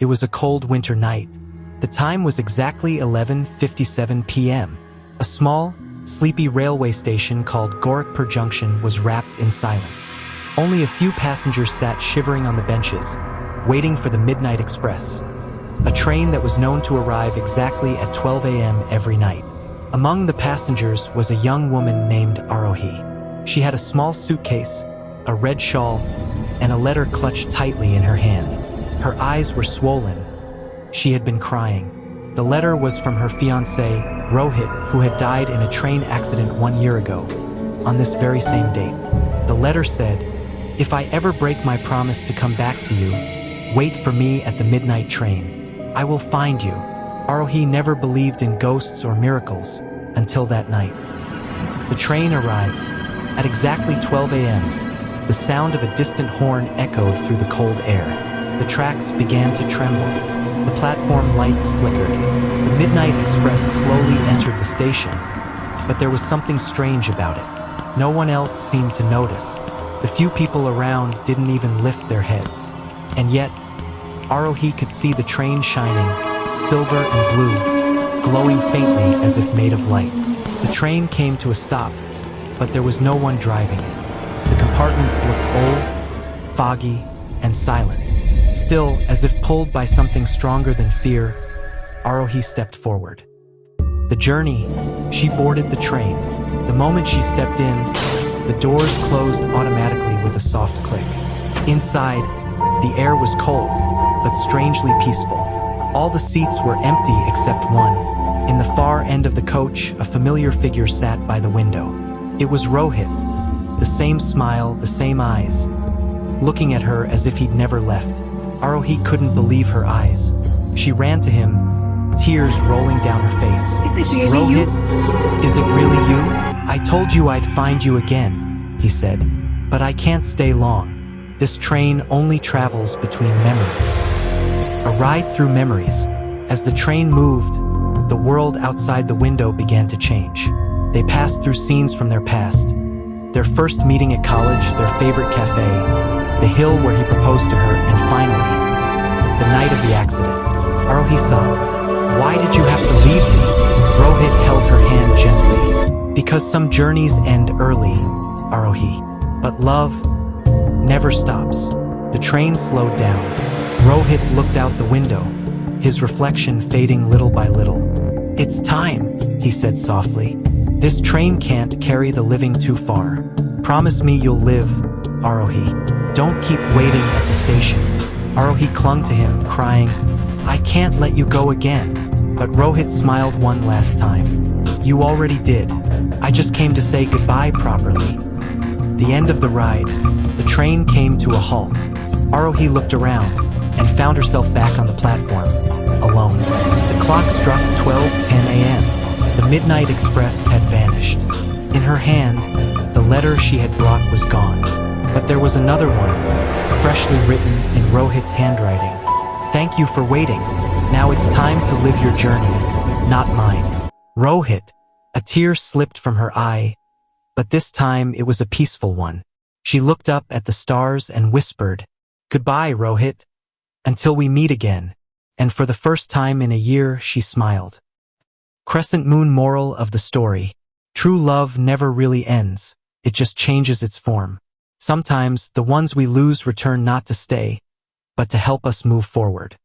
It was a cold winter night. The time was exactly 11:57 p.m. A small, sleepy railway station called Gorakhpur Junction was wrapped in silence. Only a few passengers sat shivering on the benches, waiting for the midnight express, a train that was known to arrive exactly at 12 a.m. every night. Among the passengers was a young woman named Aarohi. She had a small suitcase, a red shawl, and a letter clutched tightly in her hand. Her eyes were swollen. She had been crying. The letter was from her fiancé, Rohit, who had died in a train accident 1 year ago, on this very same date. The letter said, "If I ever break my promise to come back to you, wait for me at the midnight train. I will find you." Aarohi never believed in ghosts or miracles until that night. The train arrives. At exactly 12 a.m., the sound of a distant horn echoed through the cold air. The tracks began to tremble. The platform lights flickered. The midnight express slowly entered the station, but there was something strange about it. No one else seemed to notice. The few people around didn't even lift their heads. And yet, Aarohi could see the train shining, silver and blue, glowing faintly as if made of light. The train came to a stop, but there was no one driving it. The compartments looked old, foggy, and silent. Still, as if pulled by something stronger than fear, Aarohi stepped forward. The journey, she boarded the train. The moment she stepped in, the doors closed automatically with a soft click. Inside, the air was cold, but strangely peaceful. All the seats were empty except one. In the far end of the coach, a familiar figure sat by the window. It was Rohit. The same smile, the same eyes, looking at her as if he'd never left. Aarohi couldn't believe her eyes. She ran to him, tears rolling down her face. Is it really Rohit, you? is it really you? I told you I'd find you again, he said. But I can't stay long. This train only travels between memories. A ride through memories. As the train moved, the world outside the window began to change. They passed through scenes from their past. Their first meeting at college, their favorite cafe, the hill where he proposed to her, and finally, the night of the accident. Aarohi sobbed. "Why did you have to leave me?" Rohit held her hand gently. "Because some journeys end early, Aarohi. But love never stops." The train slowed down. Rohit looked out the window, his reflection fading little by little. "It's time," he said softly. "This train can't carry the living too far. Promise me you'll live, Aarohi. Don't keep waiting at the station." Aarohi clung to him, crying, "I can't let you go again." But Rohit smiled one last time. "You already did. I just came to say goodbye properly." The end of the ride, the train came to a halt. Aarohi looked around and found herself back on the platform, alone. The clock struck 12:10 a.m. The midnight express had vanished. In her hand, the letter she had brought was gone. But there was another one, freshly written in Rohit's handwriting. "Thank you for waiting. Now it's time to live your journey, not mine." Rohit. A tear slipped from her eye, but this time it was a peaceful one. She looked up at the stars and whispered, "Goodbye, Rohit. Until we meet again." And for the first time in a year, she smiled. Crescent moon moral of the story. True love never really ends. It just changes its form. Sometimes the ones we lose return not to stay, but to help us move forward.